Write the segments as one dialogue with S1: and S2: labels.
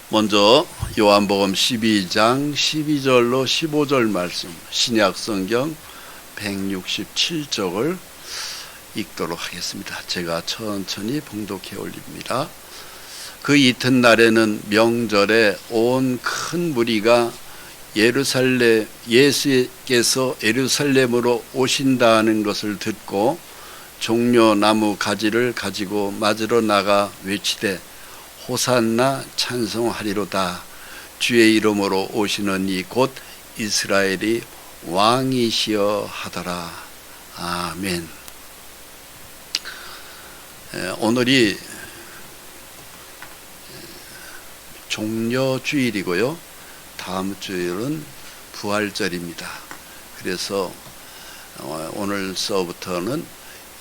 S1: 먼저 요한복음 12장 12절로 15절 말씀, 신약성경 167쪽을 읽도록 하겠습니다. 제가 천천히 봉독해 올립니다. 그 이튿날에는 명절에 온 큰 무리가 예수께서 예루살렘으로 오신다는 것을 듣고 종려나무 가지를 가지고 맞으러 나가 외치되 호산나 찬송하리로다. 주의 이름으로 오시는 이 곧 이스라엘이 왕이시여 하더라. 아멘. 오늘이 종려주일이고요. 다음 주일은 부활절입니다. 그래서 오늘서부터는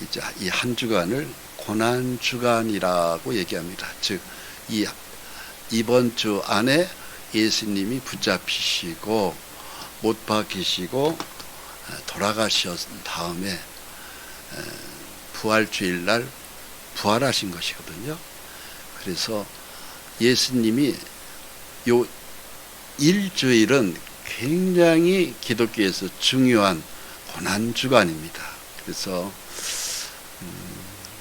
S1: 이제 이 한 주간을 고난주간이라고 얘기합니다. 즉 이번 주 안에 예수님이 붙잡히시고 못 박히시고 돌아가신 다음에 부활주일날 부활하신 것이거든요. 그래서 예수님이 요 일주일은 굉장히 기독교에서 중요한 고난주간입니다. 그래서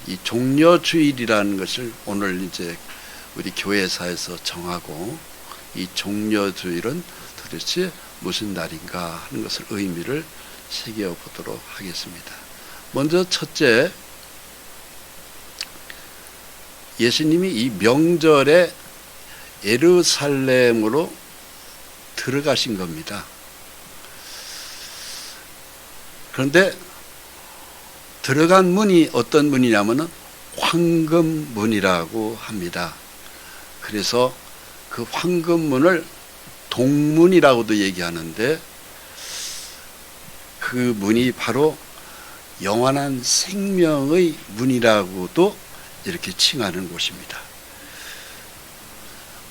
S1: 이 종려주일이라는 것을 오늘 이제 우리 교회사에서 정하고, 이 종려주일은 도대체 무슨 날인가 하는 것을 의미를 새겨보도록 하겠습니다. 먼저 첫째, 예수님이 이 명절에 예루살렘으로 들어가신 겁니다. 그런데 들어간 문이 어떤 문이냐면은 황금문이라고 합니다. 그래서 그 황금문을 동문이라고도 얘기하는데, 그 문이 바로 영원한 생명의 문이라고도 이렇게 칭하는 곳입니다.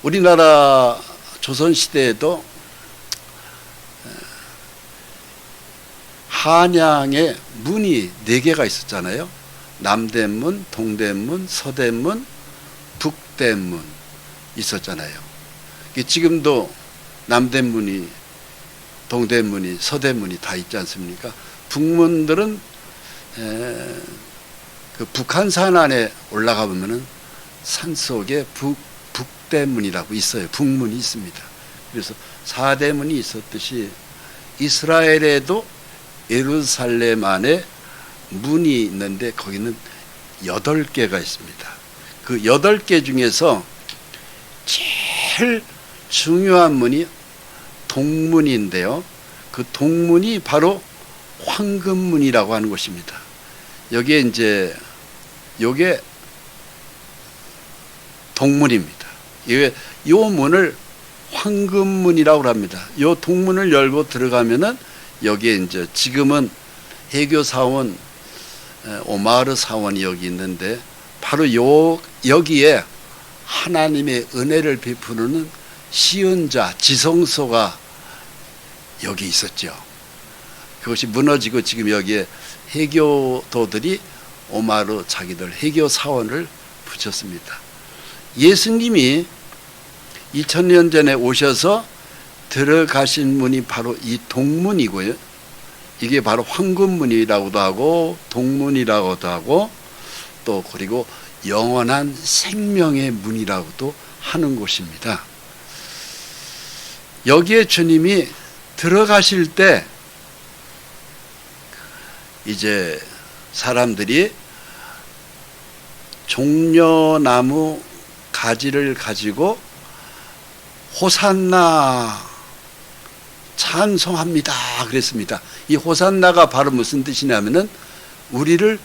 S1: 우리나라 조선시대에도 한양에 문이 4개가 있었잖아요. 남대문, 동대문, 서대문, 북대문 있었잖아요. 지금도 남대문이, 동대문이, 서대문이 다 있지 않습니까? 북문들은 그 북한산 안에 올라가 보면은 산속에 북대문이라고 있어요. 북문이 있습니다. 그래서 4대문이 있었듯이 이스라엘에도 예루살렘 안에 문이 있는데 거기는 8개가 있습니다. 그 8개 중에서 제일 중요한 문이 동문인데요. 그 동문이 바로 황금문이라고 하는 곳입니다. 여기에 이제 요게 동문입니다. 이 문을 황금문이라고 합니다. 이 동문을 열고 들어가면은 여기에 이제 지금은 해교 사원, 오마르 사원이 여기 있는데, 바로 여기에 하나님의 은혜를 베푸는 시은자, 지성소가 여기 있었죠. 그것이 무너지고 지금 여기에 해교도들이 오마르 자기들 해교 사원을 붙였습니다. 예수님이 2000년 전에 오셔서 들어가신 문이 바로 이 동문이고요. 이게 바로 황금문이라고도 하고 동문이라고도 하고, 또 그리고 영원한 생명의 문이라고도 하는 곳입니다. 여기에 주님이 들어가실 때 이제 사람들이 종려나무 가지를 가지고 호산나 찬송합니다 그랬습니다. 이 호산나가 바로 무슨 뜻이냐면은 우리를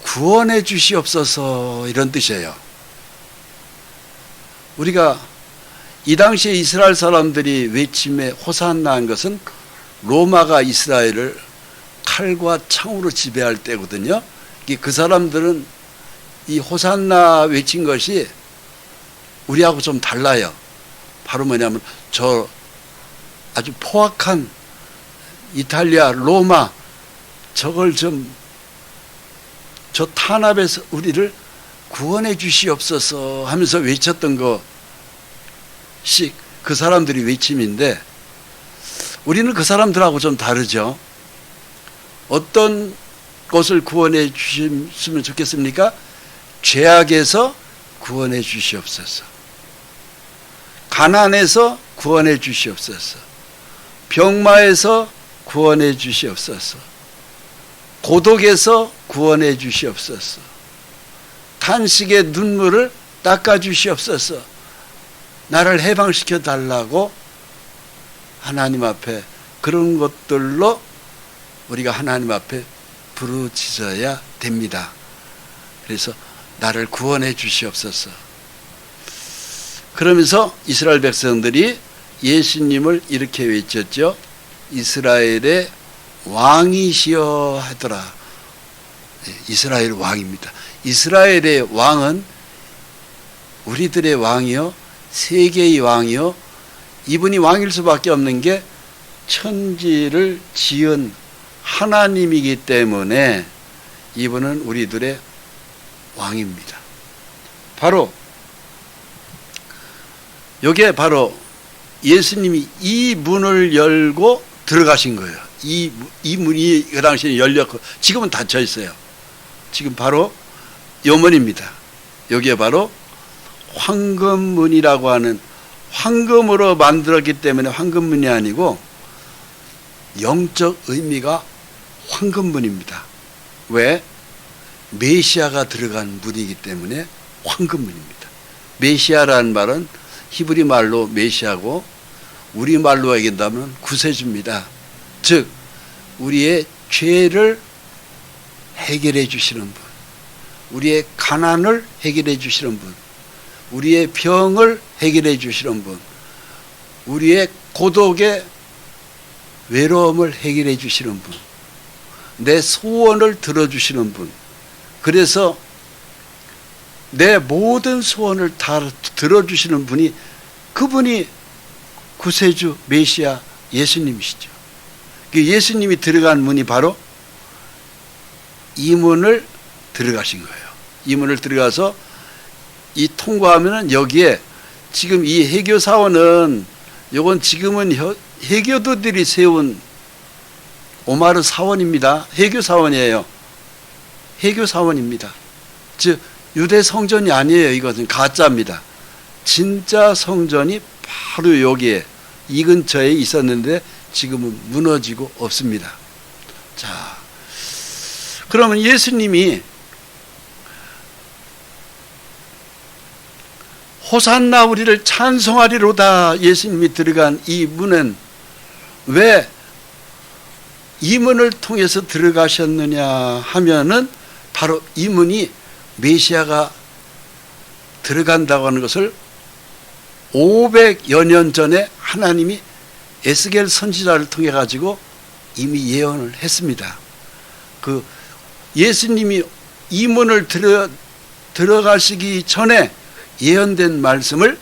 S1: 구원해 주시옵소서, 이런 뜻이에요. 우리가 이 당시에 이스라엘 사람들이 외침에 호산나한 것은 로마가 이스라엘을 칼과 창으로 지배할 때거든요. 그 사람들은 이 호산나 외친 것이 우리하고 좀 달라요. 바로 뭐냐면 저 아주 포악한 이탈리아, 로마, 저걸 저 탄압에서 우리를 구원해 주시옵소서 하면서 외쳤던 거, 그 사람들이 외침인데 우리는 그 사람들하고 좀 다르죠. 어떤 것을 구원해 주셨으면 좋겠습니까? 죄악에서 구원해 주시옵소서. 가난에서 구원해 주시옵소서. 병마에서 구원해 주시옵소서. 고독에서 구원해 주시옵소서. 탄식의 눈물을 닦아 주시옵소서. 나를 해방시켜 달라고 하나님 앞에 그런 것들로 우리가 하나님 앞에 부르짖어야 됩니다. 그래서 나를 구원해 주시옵소서. 그러면서 이스라엘 백성들이 예수님을 이렇게 외쳤죠. 이스라엘의 왕이시여 하더라. 이스라엘 왕입니다. 이스라엘의 왕은 우리들의 왕이요, 세계의 왕이요, 이분이 왕일 수밖에 없는 게 천지를 지은 하나님이기 때문에 이분은 우리들의 왕입니다. 바로 이게 바로 예수님이 이 문을 열고 들어가신 거예요. 이 문이 그 당시에 열렸고 지금은 닫혀 있어요. 지금 바로 요 문입니다. 여기에 바로 황금문이라고 하는, 황금으로 만들었기 때문에 황금문이 아니고 영적 의미가 황금문입니다. 왜? 메시아가 들어간 문이기 때문에 황금문입니다. 메시아라는 말은 히브리 말로 메시아고 우리말로 얘기한다면 구세주입니다. 즉 우리의 죄를 해결해 주시는 분, 우리의 가난을 해결해 주시는 분, 우리의 병을 해결해 주시는 분, 우리의 고독의 외로움을 해결해 주시는 분, 내 소원을 들어주시는 분, 그래서 내 모든 소원을 다 들어주시는 분이, 그분이 구세주 메시아 예수님이시죠. 예수님이 들어간 문이 바로 이 문을 들어가신 거예요. 이 문을 들어가서 이 통과하면은 여기에 지금 이 해교 사원은, 요건 지금은 해교도들이 세운 오마르 사원입니다. 해교 사원이에요. 해교 사원입니다. 즉 유대 성전이 아니에요. 이것은 가짜입니다. 진짜 성전이 바로 여기에 이 근처에 있었는데 지금은 무너지고 없습니다. 자, 그러면 예수님이 호산나 우리를 찬송하리로다 예수님이 들어간 이 문은 왜 이 문을 통해서 들어가셨느냐 하면은 바로 이 문이 메시아가 들어간다고 하는 것을 500여 년 전에 하나님이 에스겔 선지자를 통해 가지고 이미 예언을 했습니다. 그 예수님이 이 문을 들어가시기 전에 예언된 말씀을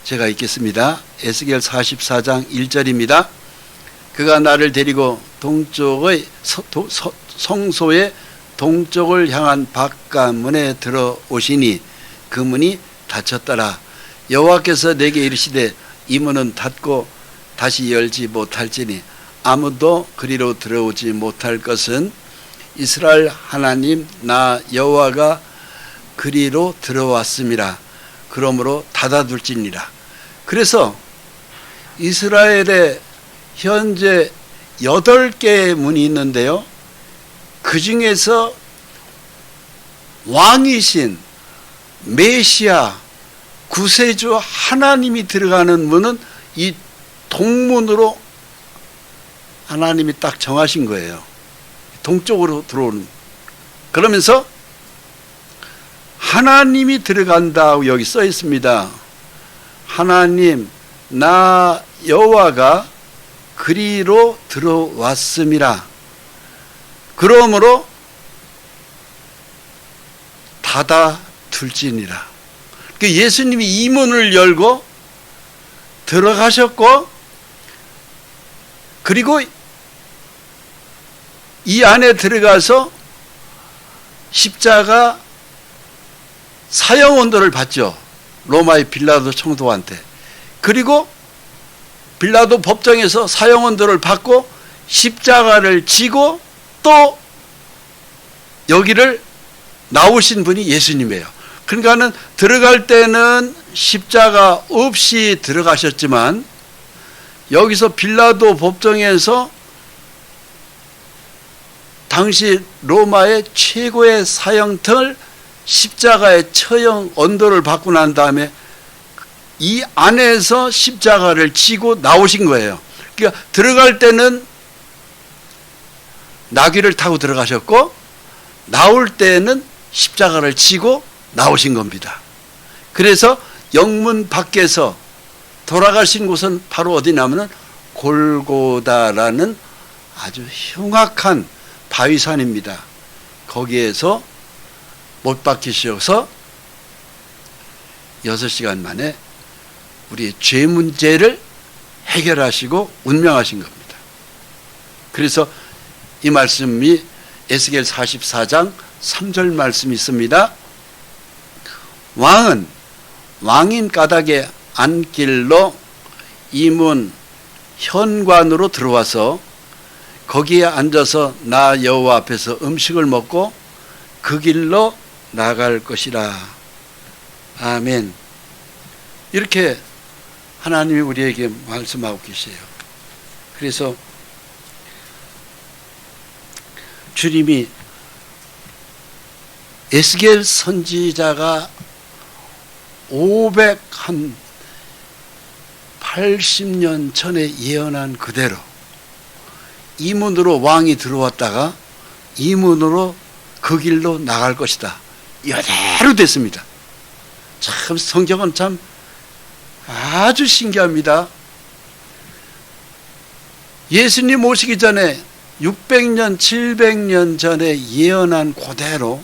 S1: 제가 읽겠습니다. 에스겔 44장 1절입니다. 그가 나를 데리고 동쪽의 성소의 동쪽을 향한 바깥문에 들어오시니 그 문이 닫혔더라. 여호와께서 내게 이르시되 이 문은 닫고 다시 열지 못할지니 아무도 그리로 들어오지 못할 것은 이스라엘 하나님 나 여호와가 그리로 들어왔음이라. 그러므로 닫아둘지니라. 그래서 이스라엘의 현재 8개의 문이 있는데요, 그 중에서 왕이신 메시아 구세주 하나님이 들어가는 문은 이 동문으로 하나님이 딱 정하신 거예요. 동쪽으로 들어오는. 그러면서 하나님이 들어간다고 여기 써 있습니다. 하나님 나 여호와가 그리로 들어왔음이라. 그러므로 닫아 둘지니라. 예수님이 이 문을 열고 들어가셨고, 그리고 이 안에 들어가서 십자가 사형 언도를 받죠. 로마의 빌라도 총독한테. 그리고 빌라도 법정에서 사형언도를 받고 십자가를 지고 또 여기를 나오신 분이 예수님이에요. 그러니까는 들어갈 때는 십자가 없이 들어가셨지만 여기서 빌라도 법정에서 당시 로마의 최고의 사형틀 십자가의 처형 언도를 받고 난 다음에 이 안에서 십자가를 지고 나오신 거예요. 그러니까 들어갈 때는 나귀를 타고 들어가셨고 나올 때는 십자가를 지고 나오신 겁니다. 그래서 영문 밖에서 돌아가신 곳은 바로 어디냐면은 골고다라는 아주 흉악한 바위산입니다. 거기에서 못 박히셔서 6시간 만에 우리의 죄 문제를 해결하시고 운명하신 겁니다. 그래서 이 말씀이 에스겔 44장 3절 말씀이 있습니다. 왕은 왕인 까닭에 안길로 이문 현관으로 들어와서 거기에 앉아서 나 여호와 앞에서 음식을 먹고 그 길로 나갈 것이라. 아멘. 이렇게 하나님이 우리에게 말씀하고 계세요. 그래서 주님이 에스겔 선지자가 580년 전에 예언한 그대로 이 문으로 왕이 들어왔다가 이 문으로 그 길로 나갈 것이다. 이대로 됐습니다. 참 성경은 참 아주 신기합니다. 예수님 오시기 전에 600년, 700년 전에 예언한 그대로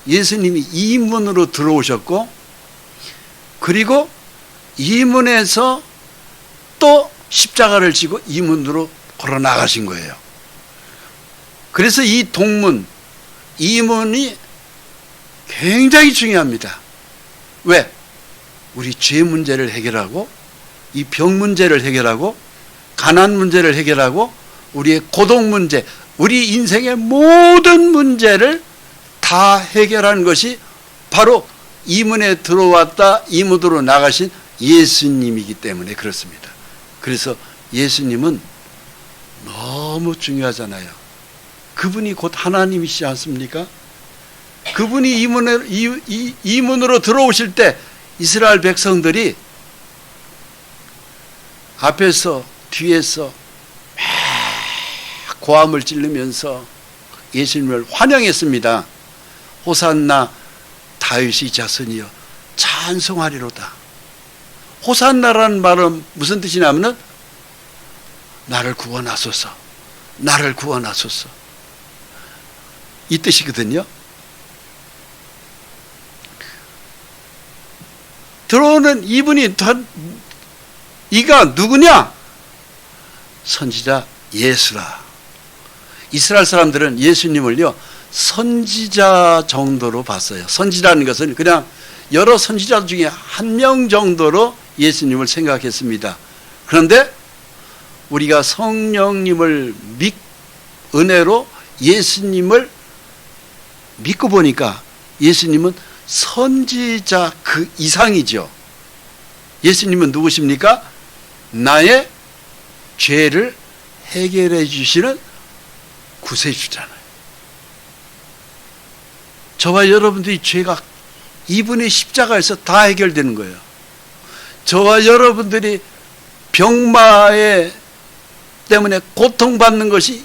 S1: 예수님이 이 문으로 들어오셨고 그리고 이 문에서 또 십자가를 지고 이 문으로 걸어 나가신 거예요. 그래서 이 동문, 이 문이 굉장히 중요합니다. 왜? 우리 죄 문제를 해결하고 이 병 문제를 해결하고 가난 문제를 해결하고 우리의 고독 문제, 우리 인생의 모든 문제를 다 해결하는 것이 바로 이 문에 들어왔다 이 문으로 나가신 예수님이기 때문에 그렇습니다. 그래서 예수님은 너무 중요하잖아요. 그분이 곧 하나님이시지 않습니까? 그분이 이 문으로 들어오실 때 이스라엘 백성들이 앞에서 뒤에서 막 고함을 지르면서 예수님을 환영했습니다. 호산나 다윗의 자손이여 찬송하리로다. 호산나라는 말은 무슨 뜻이냐면은 나를 구원하소서, 나를 구원하소서 이 뜻이거든요. 들어오는 이분이 이가 누구냐? 선지자 예수라. 이스라엘 사람들은 예수님을요 선지자 정도로 봤어요. 선지자라는 것은 그냥 여러 선지자 중에 한 명 정도로 예수님을 생각했습니다. 그런데 우리가 성령님을 은혜로 예수님을 믿고 보니까 예수님은 선지자 그 이상이죠. 예수님은 누구십니까? 나의 죄를 해결해 주시는 구세주잖아요. 저와 여러분들이 죄가 이분의 십자가에서 다 해결되는 거예요. 저와 여러분들이 병마에 때문에 고통받는 것이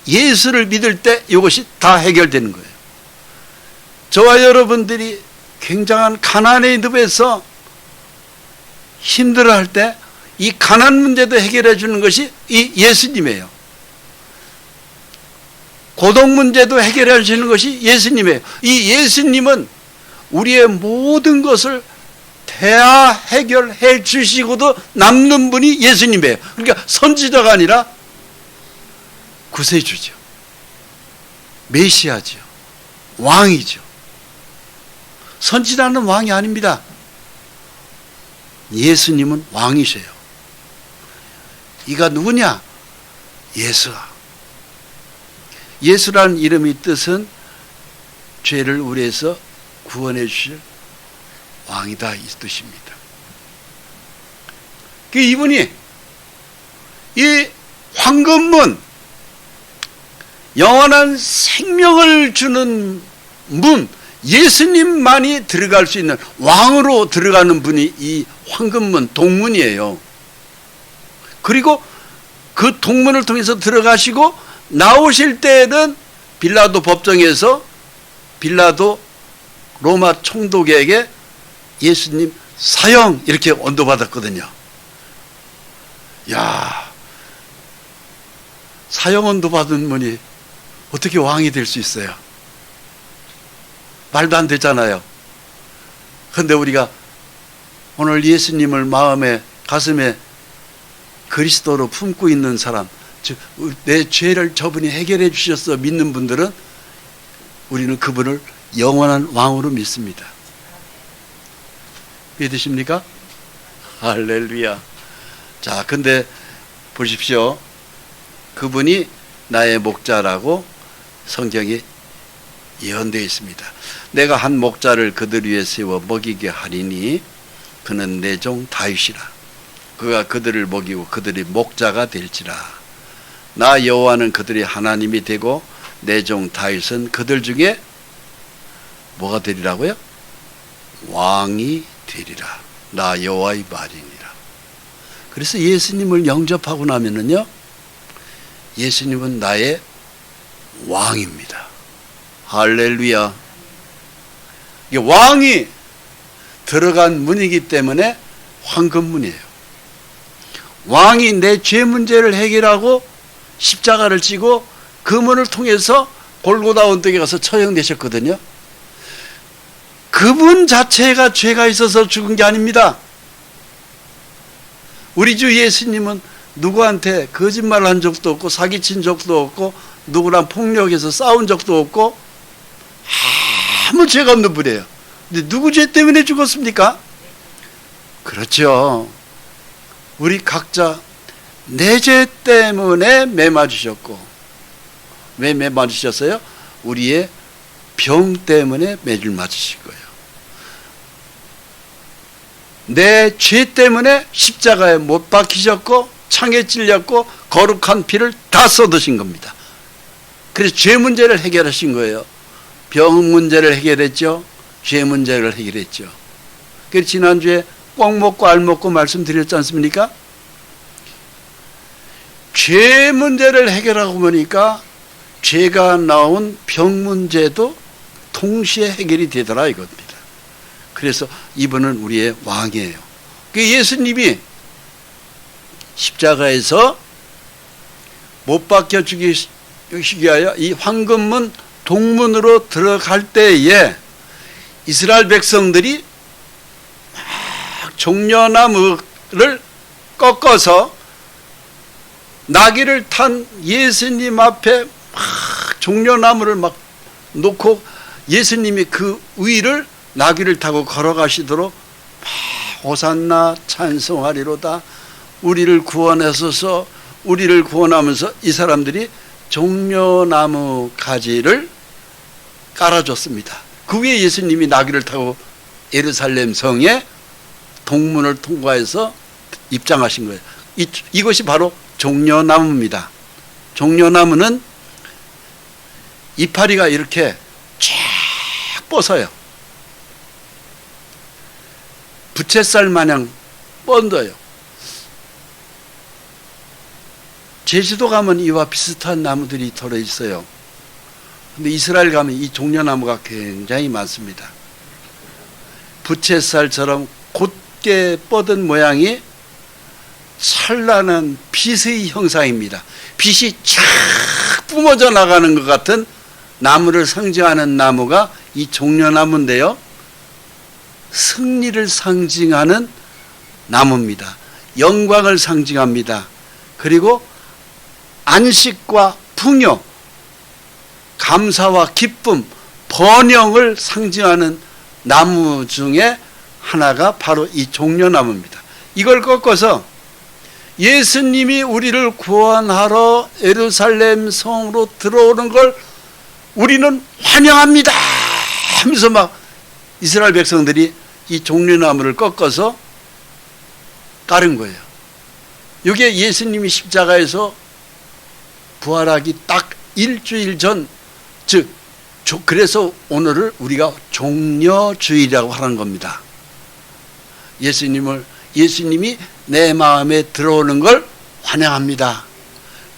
S1: 예수를 믿을 때 이것이 다 해결되는 거예요. 저와 여러분들이 굉장한 가난의 늪에서 힘들어할 때 이 가난 문제도 해결해 주는 것이 이 예수님이에요. 고독 문제도 해결해 주시는 것이 예수님이에요. 이 예수님은 우리의 모든 것을 다 해결해 주시고도 남는 분이 예수님이에요. 그러니까 선지자가 아니라 구세주죠. 메시아죠. 왕이죠. 선지자는 왕이 아닙니다. 예수님은 왕이세요. 이가 누구냐? 예수아. 예수라는 이름의 뜻은 죄를 우리에서 구원해 주실 왕이다, 이 뜻입니다. 이분이 이 황금문, 영원한 생명을 주는 문, 예수님만이 들어갈 수 있는, 왕으로 들어가는 분이 이 황금문, 동문이에요. 그리고 그 동문을 통해서 들어가시고 나오실 때에는 빌라도 법정에서 빌라도 로마 총독에게 예수님 사형 이렇게 언도받았거든요. 야, 사형 언도받은 분이 어떻게 왕이 될 수 있어요? 말도 안 되잖아요. 그런데 우리가 오늘 예수님을 마음에, 가슴에 그리스도로 품고 있는 사람, 즉 내 죄를 저분이 해결해 주셨어 믿는 분들은 우리는 그분을 영원한 왕으로 믿습니다. 믿으십니까? 할렐루야. 자, 근데 보십시오. 그분이 나의 목자라고 성경에 예언되어 있습니다. 내가 한 목자를 그들 위에 세워 먹이게 하리니 그는 내 종 다윗이라. 그가 그들을 먹이고 그들이 목자가 될지라. 나 여호와는 그들이 하나님이 되고 내 종 다윗은 그들 중에 뭐가 되리라고요? 왕이 되리라. 나 여호와의 말이니라. 그래서 예수님을 영접하고 나면은요, 예수님은 나의 왕입니다. 할렐루야. 이게 왕이 들어간 문이기 때문에 황금문이에요. 왕이 내 죄 문제를 해결하고 십자가를 지고 그 문을 통해서 골고다 언덕에 가서 처형되셨거든요. 그분 자체가 죄가 있어서 죽은 게 아닙니다. 우리 주 예수님은 누구한테 거짓말을 한 적도 없고 사기친 적도 없고 누구랑 폭력해서 싸운 적도 없고 아무 죄가 없는 분이에요. 근데 누구 죄 때문에 죽었습니까? 그렇죠. 우리 각자 내 죄 때문에 매 맞으셨고, 왜 매 맞으셨어요? 우리의 병 때문에 매를 맞으실 거예요. 내 죄 때문에 십자가에 못 박히셨고 창에 찔렸고 거룩한 피를 다 쏟으신 겁니다. 그래서 죄 문제를 해결하신 거예요. 병 문제를 해결했죠. 죄 문제를 해결했죠. 그래서 지난주에 꼭 먹고 알 먹고 말씀드렸지 않습니까? 죄 문제를 해결하고 보니까 죄가 나온 병 문제도 동시에 해결이 되더라 이겁니다. 그래서 이분은 우리의 왕이에요. 예수님이 십자가에서 못 박혀 죽이기 위하여 이 황금문 동문으로 들어갈 때에 이스라엘 백성들이 막 종려나무를 꺾어서 나귀를 탄 예수님 앞에 막 종려나무를 막 놓고 예수님이 그 위를 나귀를 타고 걸어가시도록 호산나 찬송하리로다. 우리를 구원하소서. 우리를 구원하면서 이 사람들이 종려나무 가지를 깔아줬습니다. 그 위에 예수님이 나귀를 타고 예루살렘 성에 동문을 통과해서 입장하신 거예요. 이것이 바로 종려나무입니다. 종려나무는 이파리가 이렇게 쫙 뻗어요. 부채살 마냥 뻗어요. 제주도 가면 이와 비슷한 나무들이 들어 있어요. 근데 이스라엘 가면 이 종려나무가 굉장히 많습니다. 부채살처럼 곧게 뻗은 모양이 찬란한 빛의 형상입니다. 빛이 쫙 뿜어져 나가는 것 같은 나무를 상징하는 나무가 이 종려나무인데요. 승리를 상징하는 나무입니다. 영광을 상징합니다. 그리고 안식과 풍요, 감사와 기쁨, 번영을 상징하는 나무 중에 하나가 바로 이 종려나무입니다. 이걸 꺾어서 예수님이 우리를 구원하러 예루살렘 성으로 들어오는 걸 우리는 환영합니다 하면서 막 이스라엘 백성들이 이 종려나무를 꺾어서 깔은 거예요. 이게 예수님이 십자가에서 부활하기 딱 일주일 전, 즉 그래서 오늘을 우리가 종려주일이라고 하는 겁니다. 예수님이 내 마음에 들어오는 걸 환영합니다.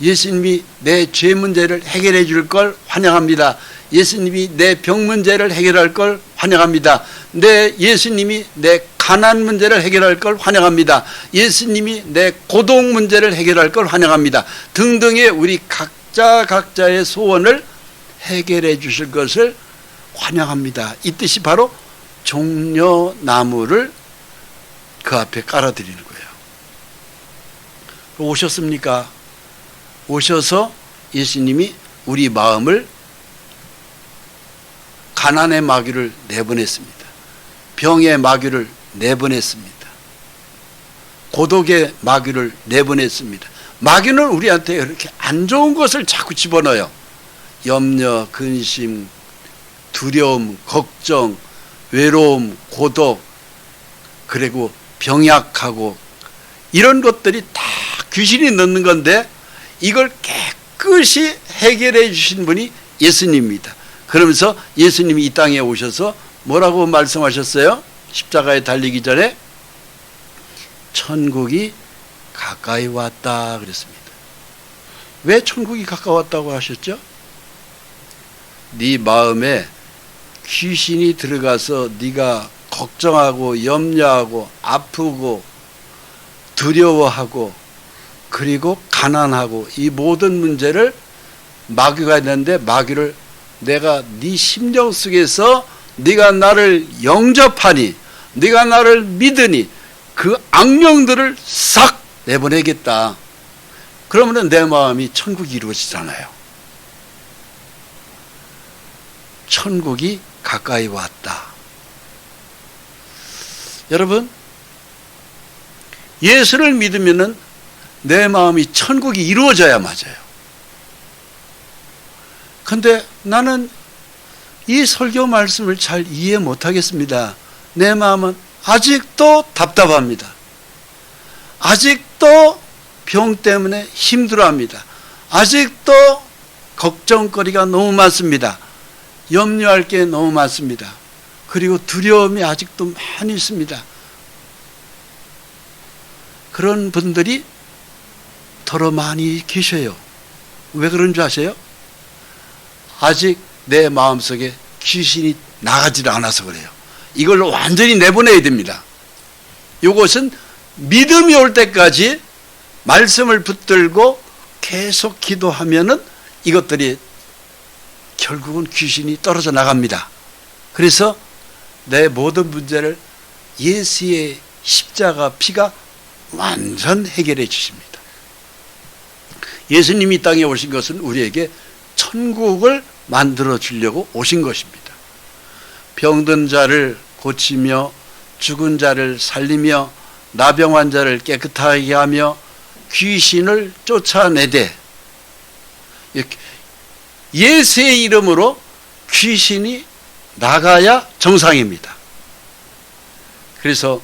S1: 예수님이 내 죄 문제를 해결해 줄 걸 환영합니다. 예수님이 내 병 문제를 해결할 걸 환영합니다. 예수님이 내 가난 문제를 해결할 걸 환영합니다. 예수님이 내 고독 문제를 해결할 걸 환영합니다. 등등의 우리 각자의 소원을 해결해 주실 것을 환영합니다. 이 뜻이 바로 종려나무를 그 앞에 깔아드리는 거예요. 오셨습니까? 오셔서 예수님이 우리 마음을 가난의 마귀를 내보냈습니다. 병의 마귀를 내보냈습니다. 고독의 마귀를 내보냈습니다. 마귀는 우리한테 이렇게 안 좋은 것을 자꾸 집어넣어요. 염려, 근심, 두려움, 걱정, 외로움, 고독, 그리고 병약하고 이런 것들이 다 귀신이 넣는 건데 이걸 깨끗이 해결해 주신 분이 예수님입니다. 그러면서 예수님이 이 땅에 오셔서 뭐라고 말씀하셨어요? 십자가에 달리기 전에 천국이 가까이 왔다 그랬습니다. 왜 천국이 가까웠다고 하셨죠? 네 마음에 귀신이 들어가서 네가 걱정하고 염려하고 아프고 두려워하고 그리고 가난하고 이 모든 문제를 마귀가 있는데 마귀를 내가 네 심령 속에서 네가 나를 영접하니 네가 나를 믿으니 그 악령들을 싹 내보내겠다. 그러면 내 마음이 천국이 이루어지잖아요. 천국이 가까이 왔다. 여러분, 예수를 믿으면은 내 마음이 천국이 이루어져야 맞아요. 근데 나는 이 설교 말씀을 잘 이해 못하겠습니다. 내 마음은 아직도 답답합니다. 아직도 병 때문에 힘들어합니다. 아직도 걱정거리가 너무 많습니다. 염려할 게 너무 많습니다. 그리고 두려움이 아직도 많이 있습니다. 그런 분들이 더러 많이 계셔요. 왜 그런 줄 아세요? 아직 내 마음속에 귀신이 나가지 않아서 그래요. 이걸 완전히 내보내야 됩니다. 이것은 믿음이 올 때까지 말씀을 붙들고 계속 기도하면은 이것들이 결국은 귀신이 떨어져 나갑니다. 그래서 내 모든 문제를 예수의 십자가 피가 완전 해결해 주십니다. 예수님이 이 땅에 오신 것은 우리에게 천국을 만들어 주려고 오신 것입니다. 병든 자를 고치며 죽은 자를 살리며 나병 환자를 깨끗하게 하며 귀신을 쫓아내되 예수의 이름으로 귀신이 나가야 정상입니다. 그래서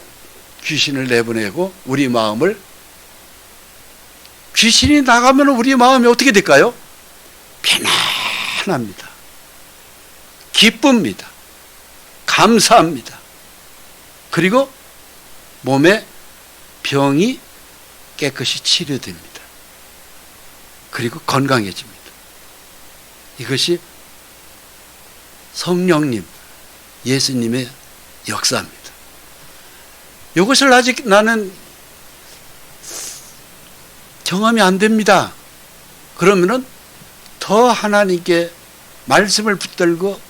S1: 귀신을 내보내고 우리 마음을 귀신이 나가면 우리 마음이 어떻게 될까요? 편안합니다. 기쁩니다. 감사합니다. 그리고 몸에 병이 깨끗이 치료됩니다. 그리고 건강해집니다. 이것이 성령님, 예수님의 역사입니다. 이것을 아직 나는 경험이 안 됩니다. 그러면은 더 하나님께 말씀을 붙들고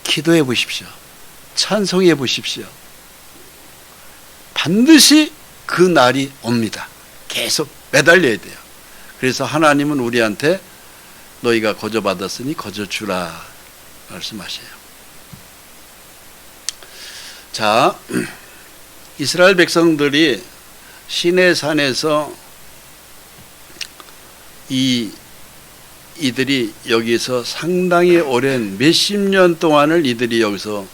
S1: 기도해 보십시오. 찬송해 보십시오. 반드시 그 날이 옵니다. 계속 매달려야 돼요. 그래서 하나님은 우리한테 너희가 거저받았으니 거저주라 말씀하셔요. 자, 이스라엘 백성들이 시내산에서 이들이 여기서 상당히 오랜 몇십 년 동안을 이들이 여기서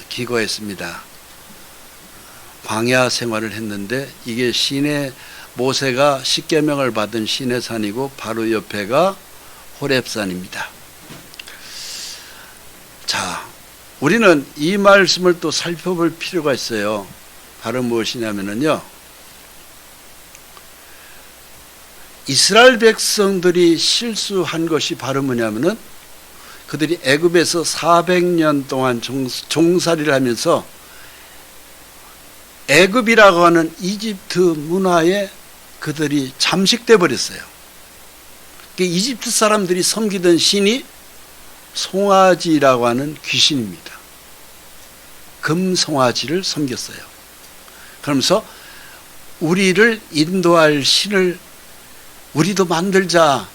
S1: 기거했습니다. 광야 생활을 했는데 이게 모세가 십계명을 받은 시내산이고 바로 옆에가 호렙산입니다. 자, 우리는 이 말씀을 또 살펴볼 필요가 있어요. 바로 무엇이냐면요, 이스라엘 백성들이 실수한 것이 바로 뭐냐면은 그들이 애굽에서 400년 동안 종살이를 하면서 애굽이라고 하는 이집트 문화에 그들이 잠식돼 버렸어요. 이집트 사람들이 섬기던 신이 송아지라고 하는 귀신입니다. 금송아지를 섬겼어요. 그러면서 우리를 인도할 신을 우리도 만들자.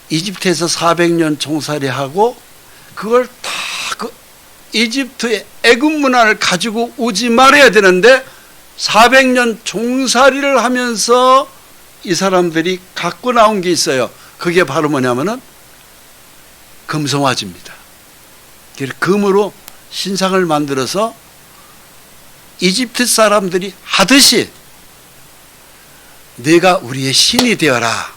S1: 이집트에서 400년 종살이하고 그걸 다 이집트의 애굽 문화를 가지고 오지 말아야 되는데 400년 종살이를 하면서 이 사람들이 갖고 나온 게 있어요. 그게 바로 뭐냐면은 금송아지입니다. 금으로 신상을 만들어서 이집트 사람들이 하듯이 내가 우리의 신이 되어라.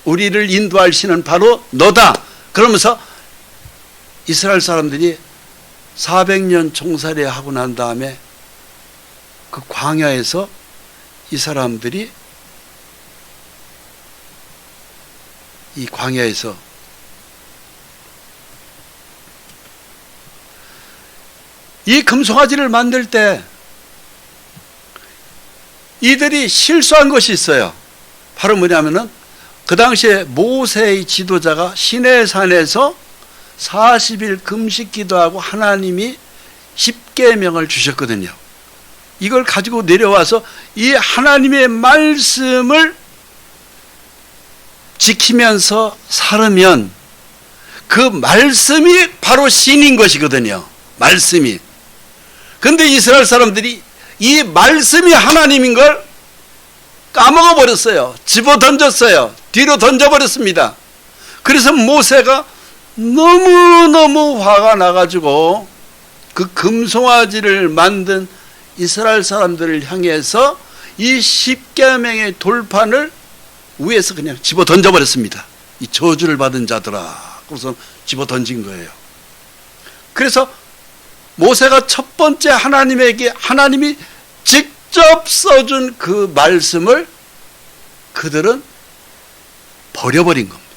S1: 우리를 인도할 신은 바로 너다. 그러면서 이스라엘 사람들이 400년 종살이 하고 난 다음에 그 광야에서 이 사람들이 이 광야에서 이 금송아지를 만들 때 이들이 실수한 것이 있어요. 바로 뭐냐면은 그 당시에 모세의 지도자가 시내산에서 40일 금식 기도하고 하나님이 십계명을 주셨거든요. 이걸 가지고 내려와서 이 하나님의 말씀을 지키면서 살으면 그 말씀이 바로 신인 것이거든요. 말씀이. 그런데 이스라엘 사람들이 이 말씀이 하나님인 걸 까먹어 버렸어요. 집어 던졌어요. 뒤로 던져버렸습니다. 그래서 모세가 너무너무 화가 나가지고 그 금송아지를 만든 이스라엘 사람들을 향해서 이 십계명의 돌판을 위에서 그냥 집어 던져버렸습니다. 이 저주를 받은 자들아. 그래서 집어 던진 거예요. 그래서 모세가 첫 번째 하나님이 직접 써준 그 말씀을 그들은 버려버린 겁니다.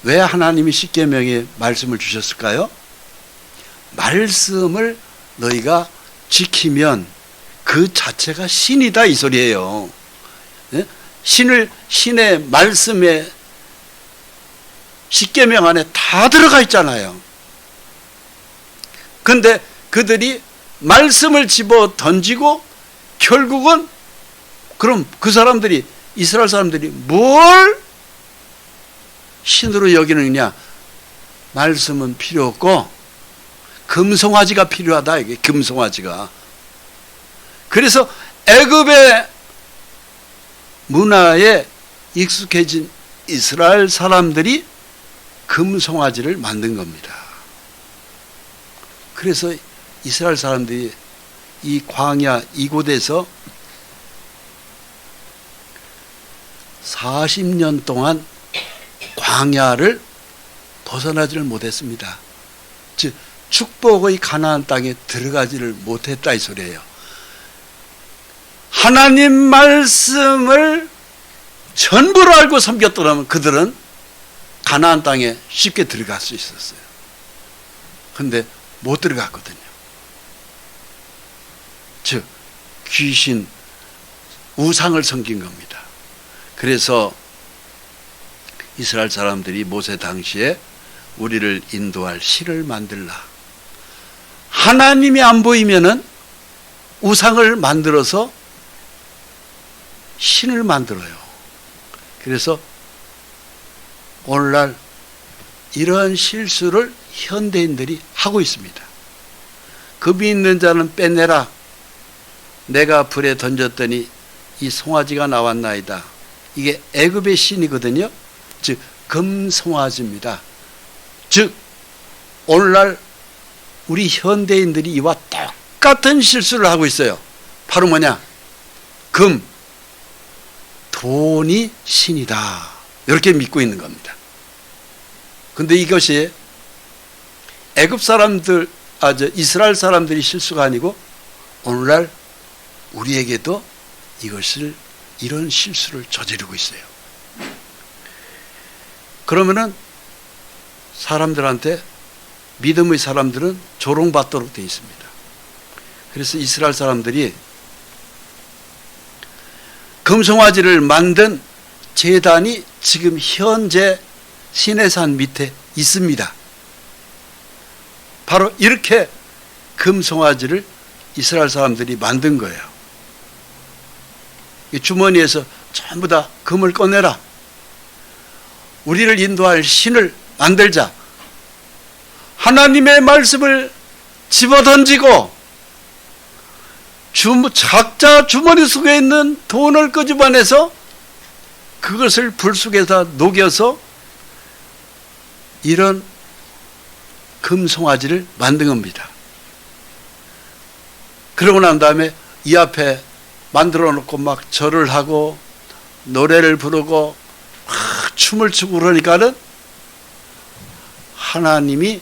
S1: 왜 하나님이 십계명의 말씀을 주셨을까요? 말씀을 너희가 지키면 그 자체가 신이다 이 소리예요. 신의 말씀에 십계명 안에 다 들어가 있잖아요. 근데 그들이 말씀을 집어 던지고 결국은 그럼 그 사람들이 이스라엘 사람들이 뭘 신으로 여기느냐? 말씀은 필요 없고 금송아지가 필요하다 이게 금송아지가. 그래서 애굽의 문화에 익숙해진 이스라엘 사람들이 금송아지를 만든 겁니다. 그래서 이스라엘 사람들이 이 광야 이곳에서 40년 동안 광야를 벗어나지를 못했습니다. 즉 축복의 가나안 땅에 들어가지를 못했다 이 소리예요. 하나님 말씀을 전부로 알고 섬겼더라면 그들은 가나안 땅에 쉽게 들어갈 수 있었어요. 그런데 못 들어갔거든요. 즉 귀신 우상을 섬긴 겁니다. 그래서 이스라엘 사람들이 모세 당시에 우리를 인도할 신을 만들라. 하나님이 안 보이면은 우상을 만들어서 신을 만들어요. 그래서 오늘날 이런 실수를 현대인들이 하고 있습니다. 금이 있는 자는 빼내라. 내가 불에 던졌더니 이 송아지가 나왔나이다. 이게 애굽의 신이거든요. 즉 금송아지입니다. 즉 오늘날 우리 현대인들이 이와 똑같은 실수를 하고 있어요. 바로 뭐냐? 돈이 신이다. 이렇게 믿고 있는 겁니다. 근데 이것이 애굽 사람들, 이스라엘 사람들이 실수가 아니고 오늘날 우리에게도 이런 실수를 저지르고 있어요. 그러면은 사람들한테, 믿음의 사람들은 조롱받도록 되어 있습니다. 그래서 이스라엘 사람들이 금송아지를 만든 제단이 지금 현재 시내산 밑에 있습니다. 바로 이렇게 금송아지를 이스라엘 사람들이 만든 거예요. 이 주머니에서 전부 다 금을 꺼내라. 우리를 인도할 신을 만들자. 하나님의 말씀을 집어던지고 각자 주머니 속에 있는 돈을 끄집어내서 그것을 불 속에다 녹여서 이런 금송아지를 만든 겁니다. 그러고 난 다음에 이 앞에 만들어 놓고 막 절을 하고 노래를 부르고 막 춤을 추고 그러니까는 하나님이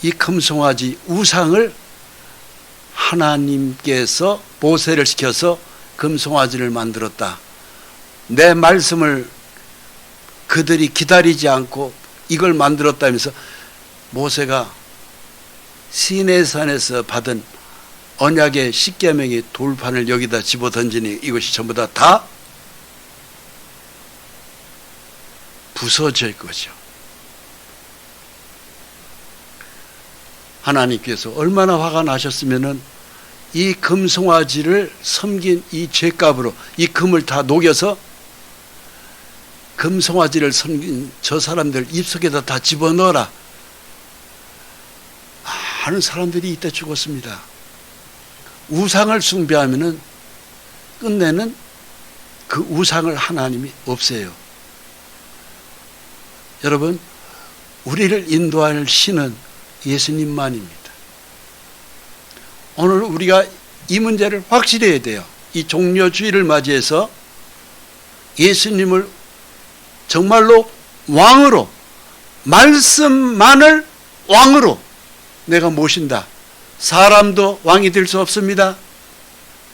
S1: 이 금송아지 우상을 하나님께서 모세를 시켜서 금송아지를 만들었다. 내 말씀을 그들이 기다리지 않고 이걸 만들었다면서 모세가 시내산에서 받은 언약의 십계명의 돌판을 여기다 집어던지니 이것이 전부 다 부서질 거죠. 하나님께서 얼마나 화가 나셨으면은 이 금송아지를 섬긴 이 죄값으로 이 금을 다 녹여서 금송아지를 섬긴 저 사람들 입속에다 다 집어넣어라 하는 사람들이 이때 죽었습니다. 우상을 숭배하면은 끝내는 그 우상을 하나님이 없애요. 여러분, 우리를 인도할 신은 예수님만입니다. 오늘 우리가 이 문제를 확실히 해야 돼요. 이 종료주의를 맞이해서 예수님을 정말로 왕으로, 말씀만을 왕으로 내가 모신다. 사람도 왕이 될 수 없습니다.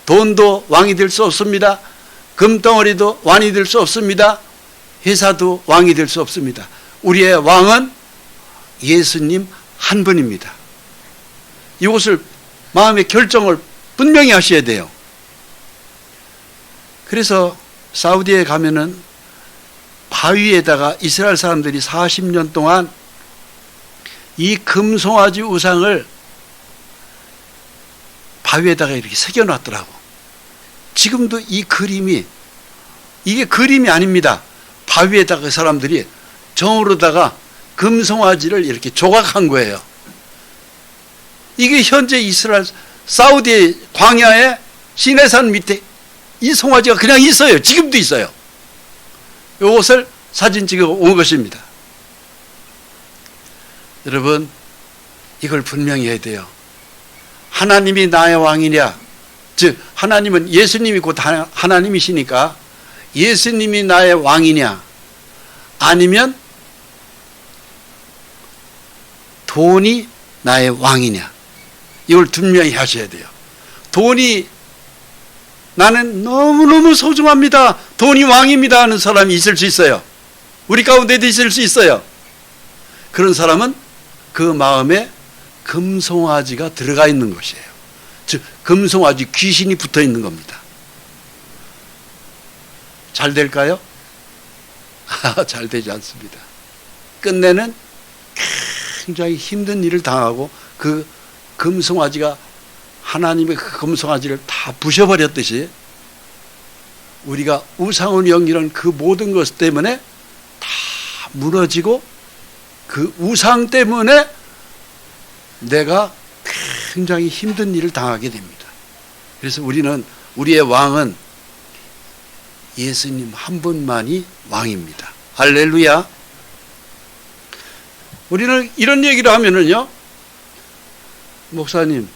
S1: 돈도 왕이 될 수 없습니다. 금덩어리도 왕이 될 수 없습니다. 회사도 왕이 될 수 없습니다. 우리의 왕은 예수님 한 분입니다. 이것을 마음의 결정을 분명히 하셔야 돼요. 그래서 사우디에 가면은 바위에다가 이스라엘 사람들이 40년 동안 이 금송아지 우상을 바위에다가 이렇게 새겨놨더라고. 지금도 이 그림이, 이게 그림이 아닙니다. 바위에다가 그 사람들이 정으로다가 금송아지를 이렇게 조각한 거예요. 이게 현재 이스라엘 사우디 광야의 시내산 밑에 이 송아지가 그냥 있어요. 지금도 있어요. 이것을 사진 찍어 온 것입니다. 여러분, 이걸 분명히 해야 돼요. 하나님이 나의 왕이냐, 즉 하나님은 예수님이 곧 하나님이시니까 예수님이 나의 왕이냐, 아니면 돈이 나의 왕이냐, 이걸 분명히 하셔야 돼요. 돈이 나는 너무너무 소중합니다, 돈이 왕입니다 하는 사람이 있을 수 있어요. 우리 가운데도 있을 수 있어요. 그런 사람은 그 마음에 금송아지가 들어가 있는 것이에요. 즉 금송아지 귀신이 붙어 있는 겁니다. 잘 될까요? 잘 되지 않습니다. 끝내는 굉장히 힘든 일을 당하고 그 금송아지가 하나님의 그 금송아지를 다 부셔버렸듯이 우리가 우상을 연기하는 그 모든 것 때문에 다 무너지고 그 우상 때문에 내가 굉장히 힘든 일을 당하게 됩니다. 그래서 우리의 왕은 예수님 한 분만이 왕입니다. 할렐루야. 우리는 이런 얘기를 하면은요, 목사님,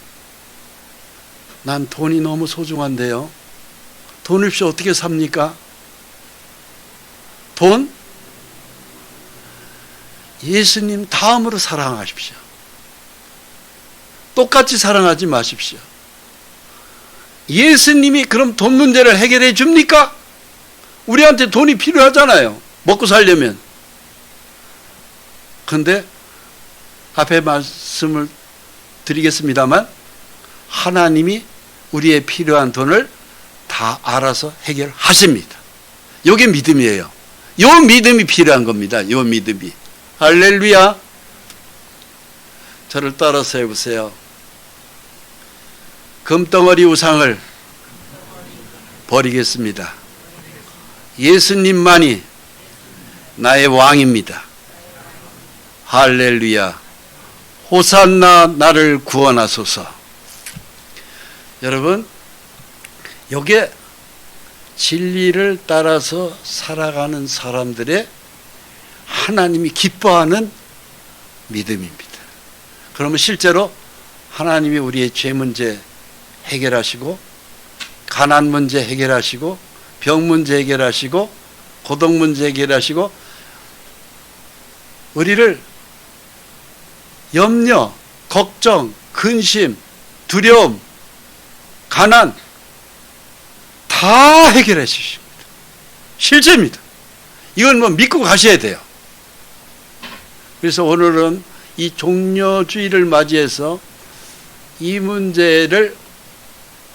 S1: 난 돈이 너무 소중한데요. 돈 없이 어떻게 삽니까? 돈? 예수님 다음으로 사랑하십시오. 똑같이 사랑하지 마십시오. 예수님이 그럼 돈 문제를 해결해 줍니까? 우리한테 돈이 필요하잖아요. 먹고 살려면. 그런데 앞에 말씀을 드리겠습니다만 하나님이 우리의 필요한 돈을 다 알아서 해결하십니다. 이게 믿음이에요. 요 믿음이 필요한 겁니다. 요 믿음이. 할렐루야. 저를 따라서 해보세요. 금덩어리 우상을 버리겠습니다. 예수님만이 나의 왕입니다. 할렐루야. 호산나 나를 구원하소서. 여러분, 이게 진리를 따라서 살아가는 사람들의 하나님이 기뻐하는 믿음입니다. 그러면 실제로 하나님이 우리의 죄 문제 해결하시고, 가난 문제 해결하시고, 병 문제 해결하시고, 고독 문제 해결하시고, 우리를 염려, 걱정, 근심, 두려움, 가난 다 해결해 주십니다. 실제입니다. 이건 뭐 믿고 가셔야 돼요. 그래서 오늘은 이 종려주의를 맞이해서 이 문제를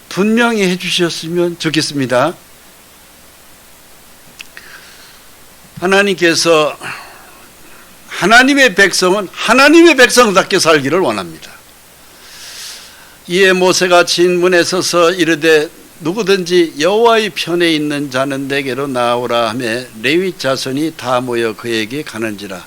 S1: 분명히 해주셨으면 좋겠습니다. 하나님께서 하나님의 백성은 하나님의 백성답게 살기를 원합니다. 이에 모세가 진문에 서서 이르되 누구든지 여호와의 편에 있는 자는 내게로 나오라 하며 레위 자손이 다 모여 그에게 가는지라.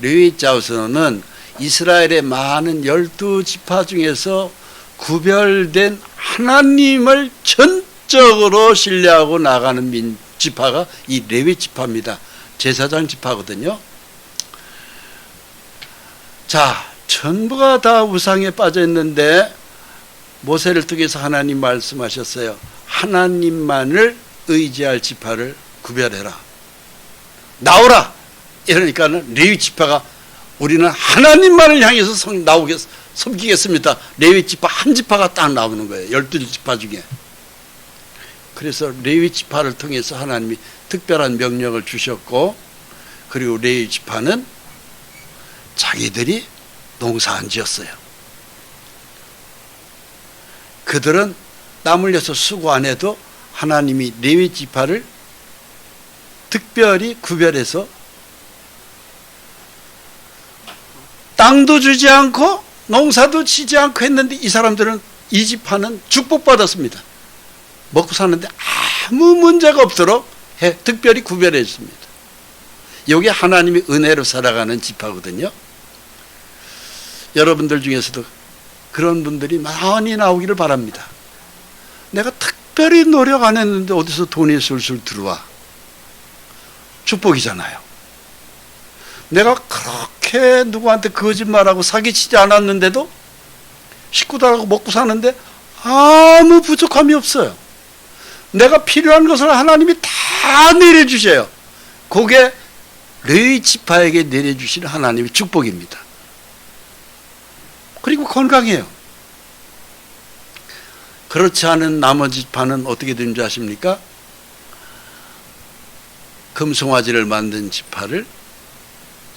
S1: 레위 자손은 이스라엘의 많은 12지파 중에서 구별된 하나님을 전적으로 신뢰하고 나가는 지파가 이 레위 지파입니다. 제사장 지파거든요. 자, 전부가 다 우상에 빠져 있는데 모세를 통해서 하나님 말씀하셨어요. 하나님만을 의지할 지파를 구별해라. 나오라. 이러니까는 레위 지파가 우리는 하나님만을 향해서 섬기겠습니다. 레위 지파 한 지파가 딱 나오는 거예요. 12지파 중에. 그래서 레위 지파를 통해서 하나님이 특별한 명령을 주셨고, 그리고 레위 지파는 자기들이 농사 안 지었어요. 그들은 땀 흘려서 수고 안 해도 하나님이 레위 지파를 특별히 구별해서 땅도 주지 않고 농사도 지지 않고 했는데 이 사람들은, 이 지파는 축복받았습니다. 먹고 사는데 아무 문제가 없도록 특별히 구별해 줬습니다. 이게 하나님의 은혜로 살아가는 지파거든요. 여러분들 중에서도 그런 분들이 많이 나오기를 바랍니다. 내가 특별히 노력 안 했는데 어디서 돈이 술술 들어와. 축복이잖아요. 내가 그렇게 누구한테 거짓말하고 사기치지 않았는데도 식구들하고 먹고 사는데 아무 부족함이 없어요. 내가 필요한 것을 하나님이 다 내려주셔요. 그게 레위 지파에게 내려주신 하나님의 축복입니다. 그리고 건강해요. 그렇지 않은 나머지 지파는 어떻게 되는 줄 아십니까? 금송아지를 만든 지파를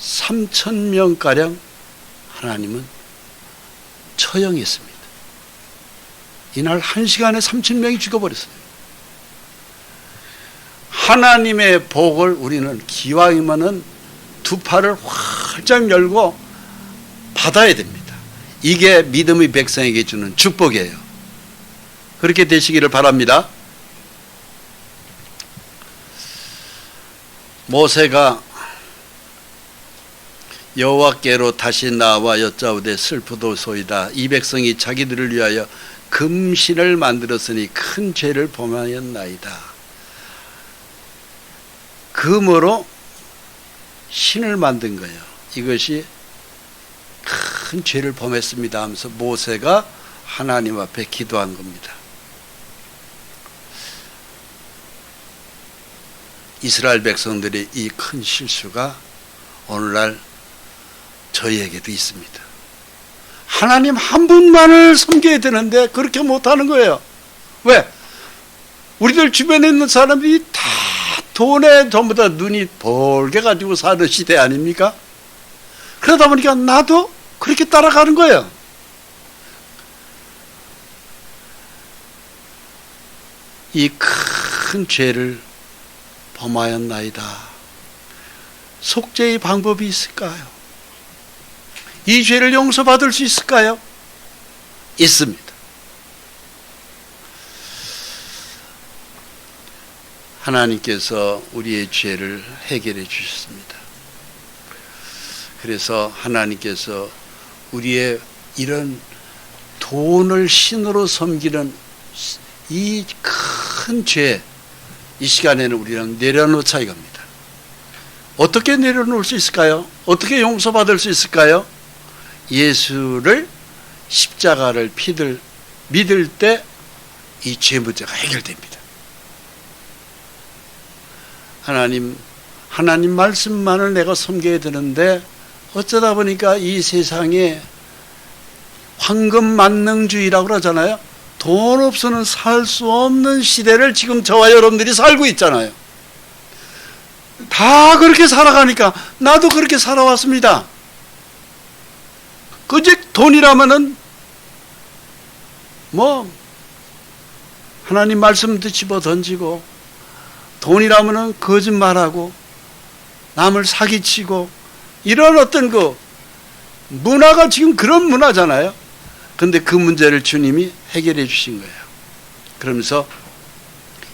S1: 3,000명가량 하나님은 처형했습니다. 이날 1시간에 3,000명이 죽어버렸어요. 하나님의 복을 우리는 기왕이면은 두 팔을 활짝 열고 받아야 됩니다. 이게 믿음의 백성에게 주는 축복이에요. 그렇게 되시기를 바랍니다. 모세가 여호와께로 다시 나와 여짜오되 슬프도소이다. 이 백성이 자기들을 위하여 금신을 만들었으니 큰 죄를 범하였나이다. 금으로 신을 만든 거예요. 이것이 큰 죄를 범했습니다 하면서 모세가 하나님 앞에 기도한 겁니다. 이스라엘 백성들의 이 큰 실수가 오늘날 저희에게도 있습니다. 하나님 한 분만을 섬겨야 되는데 그렇게 못하는 거예요. 왜? 우리들 주변에 있는 사람들이 다 돈에 전부 다 눈이 벌게 가지고 사는 시대 아닙니까? 그러다 보니까 나도 그렇게 따라가는 거예요. 이 큰 죄를 범하였나이다. 속죄의 방법이 있을까요? 이 죄를 용서받을 수 있을까요? 있습니다. 하나님께서 우리의 죄를 해결해 주셨습니다. 그래서 하나님께서 우리의 이런 돈을 신으로 섬기는 이 큰 죄, 이 시간에는 우리는 내려놓자 이겁니다. 어떻게 내려놓을 수 있을까요? 어떻게 용서받을 수 있을까요? 예수를 십자가를 믿을 때 이 죄 문제가 해결됩니다. 하나님 말씀만을 내가 섬겨야 되는데 어쩌다 보니까 이 세상에 황금만능주의라고 그러잖아요. 돈 없이는 살 수 없는 시대를 지금 저와 여러분들이 살고 있잖아요. 다 그렇게 살아가니까 나도 그렇게 살아왔습니다. 그즉 돈이라면은 뭐 하나님 말씀도 집어 던지고, 돈이라면은 거짓말하고 남을 사기치고, 이런 어떤 그 문화가 지금 그런 문화잖아요. 근데 그 문제를 주님이 해결해 주신 거예요. 그러면서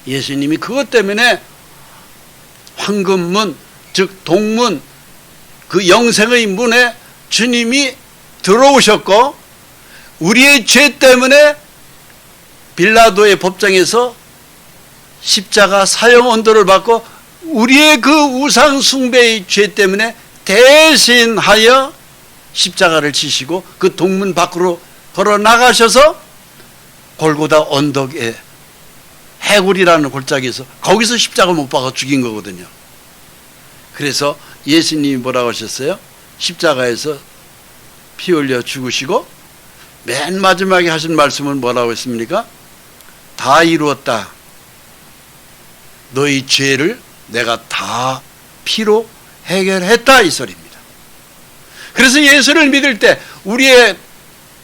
S1: 예수님이 그것 때문에 황금문, 즉 동문, 그 영생의 문에 주님이 들어오셨고, 우리의 죄 때문에 빌라도의 법정에서 십자가 사형 언도를 받고 우리의 그 우상 숭배의 죄 때문에 대신하여 십자가를 지시고 그 동문 밖으로 걸어 나가셔서 골고다 언덕에 해골이라는 골짜기에서 거기서 십자가 못 박아 죽인 거거든요. 그래서 예수님이 뭐라고 하셨어요? 십자가에서 피 흘려 죽으시고 맨 마지막에 하신 말씀은 뭐라고 했습니까? 다 이루었다. 너희 죄를 내가 다 피로 해결했다, 이 소리입니다. 그래서 예수를 믿을 때 우리의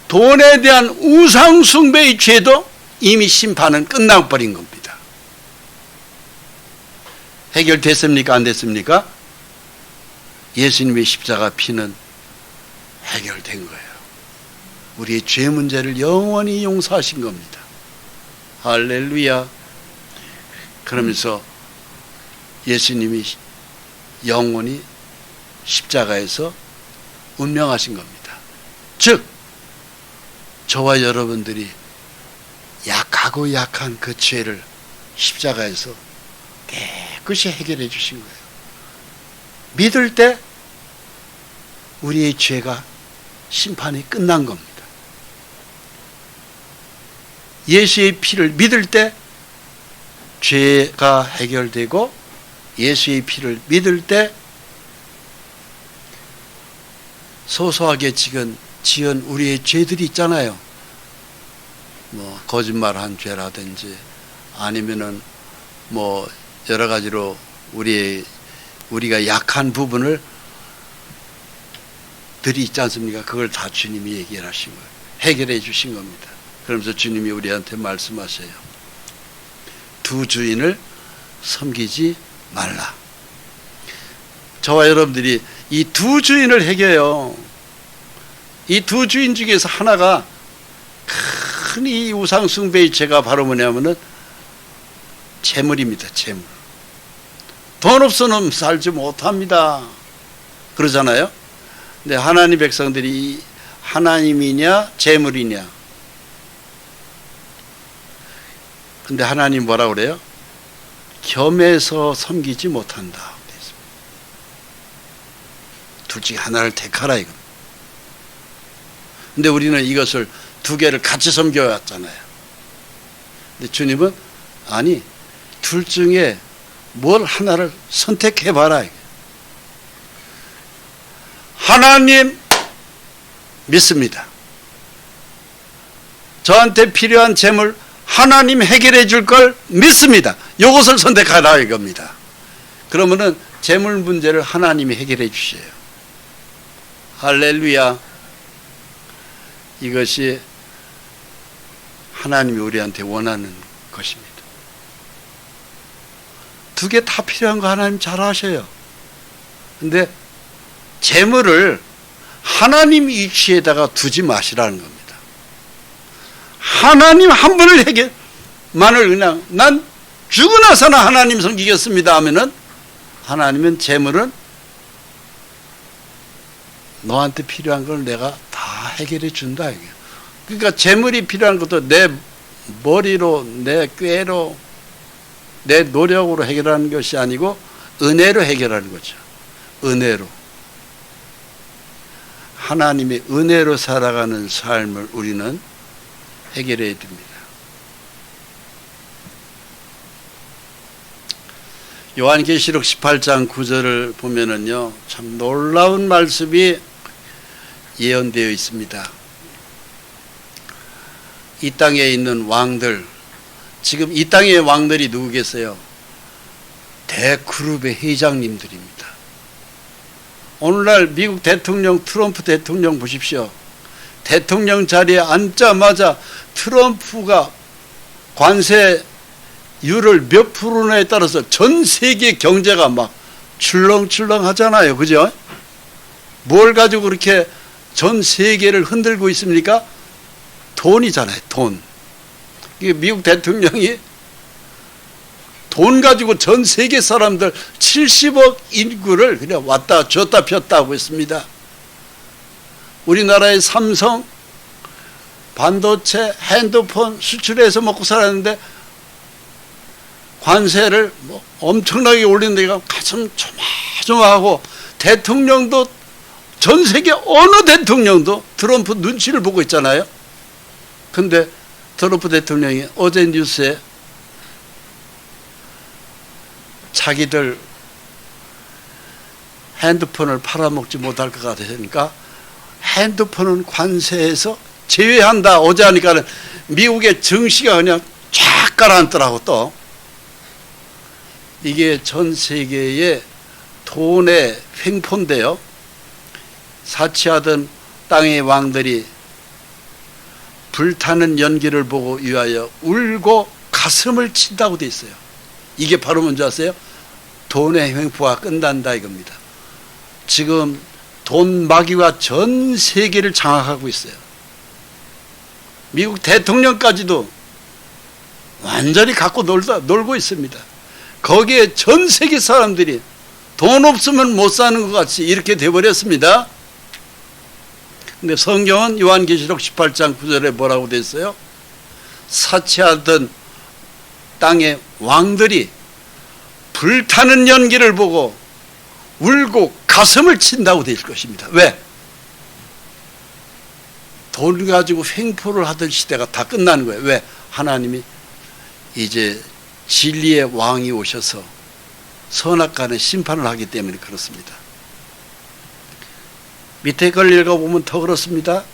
S1: 돈에 대한 우상 숭배의 죄도 이미 심판은 끝나버린 겁니다. 해결됐습니까? 안 됐습니까? 예수님의 십자가 피는 해결된 거예요. 우리의 죄 문제를 영원히 용서하신 겁니다. 할렐루야. 그러면서 예수님이 영원히 십자가에서 운명하신 겁니다. 즉 저와 여러분들이 약하고 약한 그 죄를 십자가에서 깨끗이 해결해 주신 거예요. 믿을 때 우리의 죄가 심판이 끝난 겁니다. 예수의 피를 믿을 때 죄가 해결되고, 예수의 피를 믿을 때 소소하게 지은 우리의 죄들이 있잖아요. 뭐 거짓말한 죄라든지 아니면은 뭐 여러 가지로 우리가 약한 부분을 들이 있지 않습니까? 그걸 다 주님이 해결하신 거예요. 해결해 주신 겁니다. 그러면서 주님이 우리한테 말씀하세요. 두 주인을 섬기지 말라. 저와 여러분들이 이 두 주인을 해결해요. 이 두 주인 중에서 하나가 큰 이 우상 숭배의 죄가 바로 뭐냐면은 재물입니다. 재물. 돈 없어는 살지 못합니다. 그러잖아요. 근데 하나님 백성들이 하나님이냐 재물이냐. 근데 하나님 뭐라 그래요? 겸해서 섬기지 못한다. 둘 중에 하나를 택하라 이거. 근데 우리는 이것을 두 개를 같이 섬겨왔잖아요. 근데 주님은 아니 둘 중에 뭘 하나를 선택해봐라. 하나님 믿습니다. 저한테 필요한 재물 하나님 해결해 줄 걸 믿습니다. 이것을 선택하라 이겁니다. 그러면은 재물 문제를 하나님이 해결해 주셔요. 할렐루야. 이것이 하나님이 우리한테 원하는 것입니다. 두 개 다 필요한 거 하나님 잘 아셔요. 근데 재물을 하나님 위치에다가 두지 마시라는 겁니다. 하나님 한 분을 해결만을 그냥 난 죽고 나서나 하나님 섬기겠습니다 하면은 하나님은 재물은 너한테 필요한 걸 내가 다 해결해 준다. 그러니까 재물이 필요한 것도 내 머리로, 내 꾀로, 내 노력으로 해결하는 것이 아니고 은혜로 해결하는 거죠. 은혜로. 하나님의 은혜로 살아가는 삶을 우리는 해결해야 됩니다. 요한계시록 18장 9절을 보면은요, 참 놀라운 말씀이 예언되어 있습니다. 이 땅에 있는 왕들, 지금 이 땅의 왕들이 누구겠어요? 대그룹의 회장님들입니다. 오늘날 미국 대통령 트럼프 대통령 보십시오. 대통령 자리에 앉자마자 트럼프가 관세율을 몇 프로나에 따라서 전 세계 경제가 막 출렁출렁 하잖아요. 그죠? 뭘 가지고 그렇게 전 세계를 흔들고 있습니까? 돈이잖아요. 돈. 이게 미국 대통령이 돈 가지고 전 세계 사람들 70억 인구를 그냥 왔다 줬다 폈다 하고 있습니다. 우리나라의 삼성 반도체 핸드폰 수출해서 먹고 살았는데 관세를 뭐 엄청나게 올린 데가 가슴 조마조마하고 대통령도 전 세계 어느 대통령도 트럼프 눈치를 보고 있잖아요. 근데 트럼프 대통령이 어제 뉴스에 자기들 핸드폰을 팔아먹지 못할 것 같으니까 핸드폰은 관세에서 제외한다. 어제 하니까는 미국의 증시가 그냥 쫙 가라앉더라고. 또 이게 전 세계의 돈의 횡포인데요. 사치하던 땅의 왕들이 불타는 연기를 보고 위하여 울고 가슴을 친다고 돼 있어요. 이게 바로 뭔지 아세요? 돈의 횡포가 끝난다 이겁니다. 지금 돈 마귀가 전 세계를 장악하고 있어요. 미국 대통령까지도 완전히 갖고 놀고 있습니다. 거기에 전 세계 사람들이 돈 없으면 못 사는 것 같이 이렇게 돼버렸습니다. 근데 성경은 요한계시록 18장 9절에 뭐라고 돼 있어요? 사치하던 땅의 왕들이 불타는 연기를 보고 울고 가슴을 친다고 될 것입니다. 왜? 돈 가지고 횡포를 하던 시대가 다 끝나는 거예요. 왜? 하나님이 이제 진리의 왕이 오셔서 선악간의 심판을 하기 때문에 그렇습니다. 밑에 걸 읽어보면 더 그렇습니다.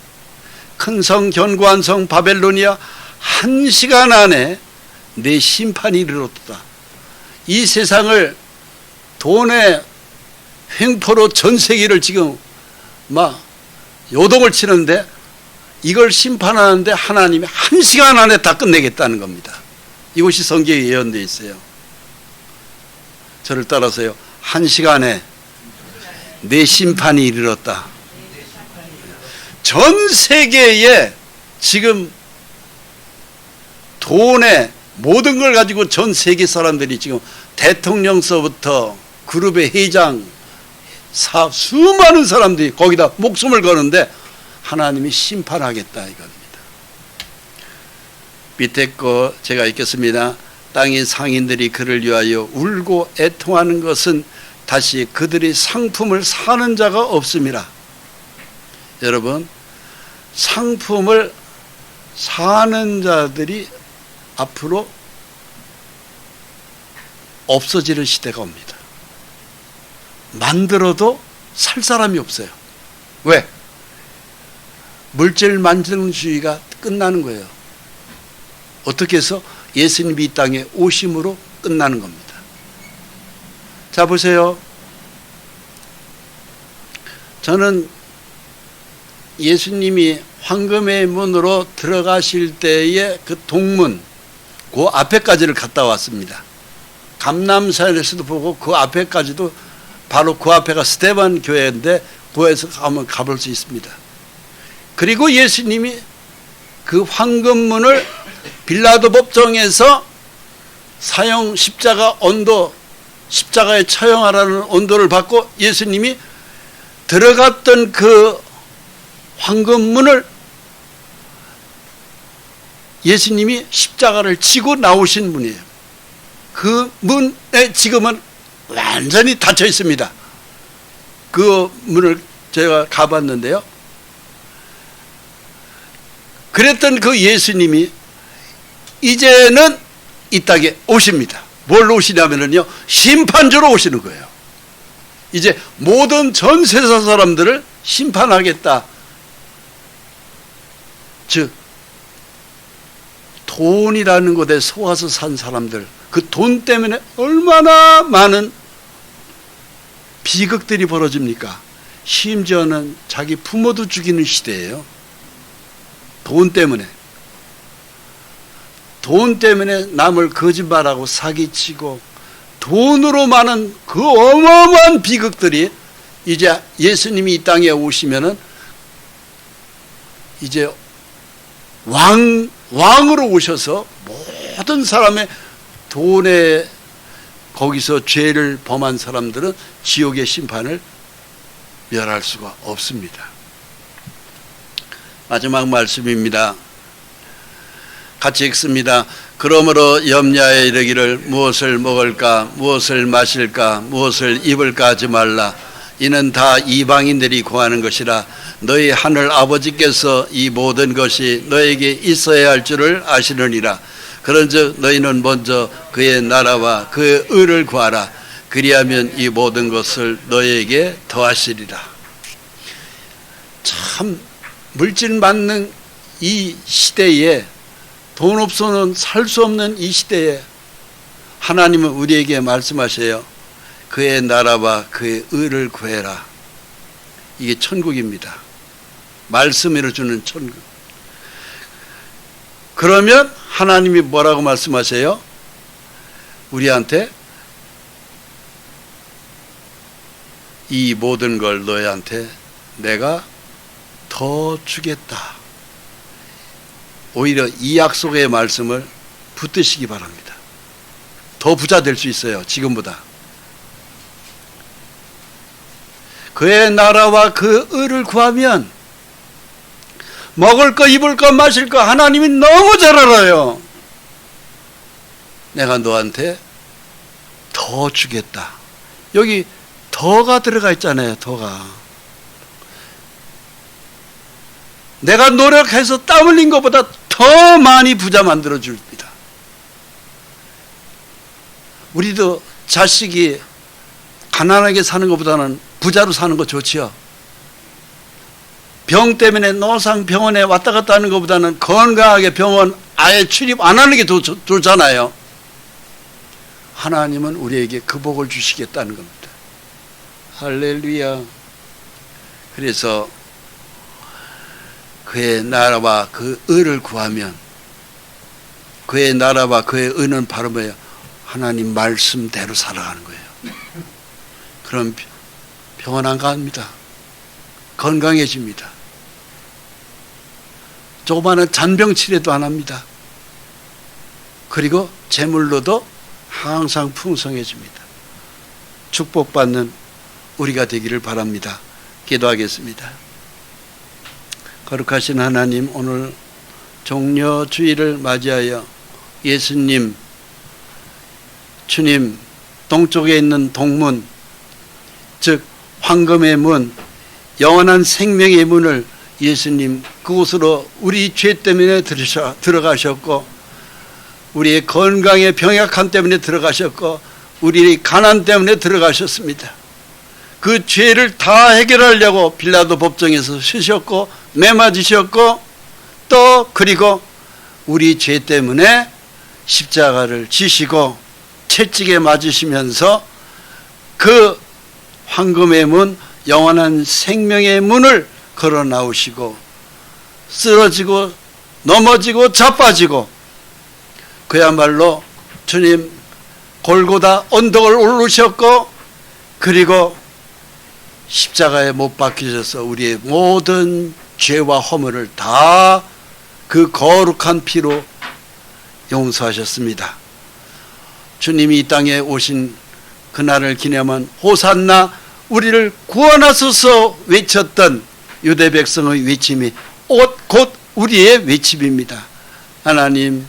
S1: 큰 성 견고한 성 바벨로니아 1시간 안에 내 심판이 이르렀다. 이 세상을 돈의 횡포로 전 세계를 지금 막 요동을 치는데 이걸 심판하는데 하나님이 1시간 안에 다 끝내겠다는 겁니다. 이것이 성경에 예언되어 있어요. 저를 따라서요. 1시간에 내 심판이 이르렀다. 전 세계에 지금 돈의 모든 걸 가지고 전 세계 사람들이 지금 대통령서부터 그룹의 회장, 수많은 사람들이 거기다 목숨을 거는데 하나님이 심판하겠다 이겁니다. 밑에 거 제가 읽겠습니다. 땅의 상인들이 그를 위하여 울고 애통하는 것은 다시 그들이 상품을 사는 자가 없음이라. 여러분, 상품을 사는 자들이 앞으로 없어지는 시대가 옵니다. 만들어도 살 사람이 없어요. 왜? 물질 만능주의가 끝나는 거예요. 어떻게 해서? 예수님이 이 땅에 오심으로 끝나는 겁니다. 자, 보세요. 저는 예수님이 황금의 문으로 들어가실 때의 그 동문, 그 앞에까지를 갔다 왔습니다. 감람산에서도 보고 그 앞에까지도, 바로 그 앞에가 스데반 교회인데 그에서 가면 가볼 수 있습니다. 그리고 예수님이 그 황금문을 빌라도 법정에서 사형 십자가 온도, 십자가에 처형하라는 온도를 받고 예수님이 들어갔던 그 황금문을 예수님이 십자가를 지고 나오신 분이에요. 그 문에 지금은 완전히 닫혀 있습니다. 그 문을 제가 가봤는데요. 그랬던 그 예수님이 이제는 이 땅에 오십니다. 뭘 오시냐면요, 심판주로 오시는 거예요. 이제 모든 전 세상 사람들을 심판하겠다. 즉, 돈이라는 것에 속아서 산 사람들, 그 돈 때문에 얼마나 많은 비극들이 벌어집니까? 심지어는 자기 부모도 죽이는 시대예요. 돈 때문에. 돈 때문에 남을 거짓말하고 사기치고 돈으로 많은 그 어마어마한 비극들이 이제 예수님이 이 땅에 오시면은 이제 왕으로 오셔서 모든 사람의 돈에 거기서 죄를 범한 사람들은 지옥의 심판을 멸할 수가 없습니다. 마지막 말씀입니다. 같이 읽습니다. 그러므로 염려에 이르기를 무엇을 먹을까, 무엇을 마실까, 무엇을 입을까 하지 말라. 이는 다 이방인들이 구하는 것이라. 너희 하늘 아버지께서 이 모든 것이 너에게 있어야 할 줄을 아시느니라. 그런즉 너희는 먼저 그의 나라와 그의 의를 구하라. 그리하면 이 모든 것을 너희에게 더하시리라. 참 물질 만능 이 시대에, 돈 없어는 살 수 없는 이 시대에 하나님은 우리에게 말씀하셔요. 그의 나라와 그의 의를 구해라. 이게 천국입니다. 말씀으로 주는 천국. 그러면 하나님이 뭐라고 말씀하세요? 우리한테 이 모든 걸 너희한테 내가 더 주겠다. 오히려 이 약속의 말씀을 붙드시기 바랍니다. 더 부자 될 수 있어요. 지금보다. 그의 나라와 그 의를 구하면 먹을 거, 입을 거, 마실 거 하나님이 너무 잘 알아요. 내가 너한테 더 주겠다. 여기 더가 들어가 있잖아요. 더가. 내가 노력해서 땀 흘린 것보다 더 많이 부자 만들어 줍니다. 우리도 자식이 가난하게 사는 것보다는 부자로 사는 거 좋지요. 병 때문에 노상병원에 왔다 갔다 하는 것보다는 건강하게 병원 아예 출입 안 하는 게 더 좋잖아요. 하나님은 우리에게 그 복을 주시겠다는 겁니다. 할렐루야. 그래서 그의 나라와 그 의를 구하면, 그의 나라와 그의 의는 바로 뭐예요? 하나님 말씀대로 살아가는 거예요. 그럼 병원 안 갑니다. 건강해집니다. 조그마한 잔병 치료도 안 합니다. 그리고 재물로도 항상 풍성해집니다. 축복받는 우리가 되기를 바랍니다. 기도하겠습니다. 거룩하신 하나님, 오늘 종려주일을 맞이하여 예수님, 주님 동쪽에 있는 동문, 즉 황금의 문, 영원한 생명의 문을 예수님 그곳으로 우리 죄 때문에 들어가셨고, 우리의 건강의 병약함 때문에 들어가셨고, 우리의 가난 때문에 들어가셨습니다. 그 죄를 다 해결하려고 빌라도 법정에서 쓰셨고 매맞으셨고, 또 그리고 우리 죄 때문에 십자가를 지시고 채찍에 맞으시면서 그 황금의 문, 영원한 생명의 문을 걸어 나오시고 쓰러지고 넘어지고 자빠지고, 그야말로 주님 골고다 언덕을 오르셨고, 그리고 십자가에 못 박히셔서 우리의 모든 죄와 허물을 다 그 거룩한 피로 용서하셨습니다. 주님이 이 땅에 오신 그날을 기념한 호산나, 우리를 구원하소서 외쳤던 유대 백성의 외침이 곧 우리의 외침입니다. 하나님,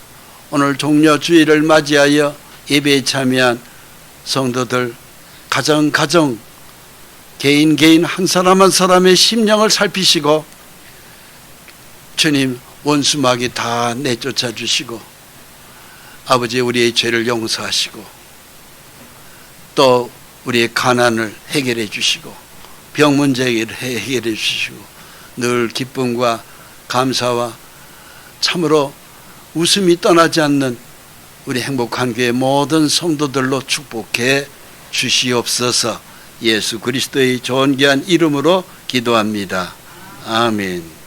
S1: 오늘 종려주일을 맞이하여 예배에 참여한 성도들 가정 개인 한 사람 한 사람의 심령을 살피시고, 주님 원수마귀 다 내쫓아 주시고, 아버지 우리의 죄를 용서하시고, 또 우리의 가난을 해결해 주시고, 병 문제를 해결해 주시고, 늘 기쁨과 감사와 참으로 웃음이 떠나지 않는 우리 행복한 교회 모든 성도들로 축복해 주시옵소서. 예수 그리스도의 존귀한 이름으로 기도합니다. 아멘.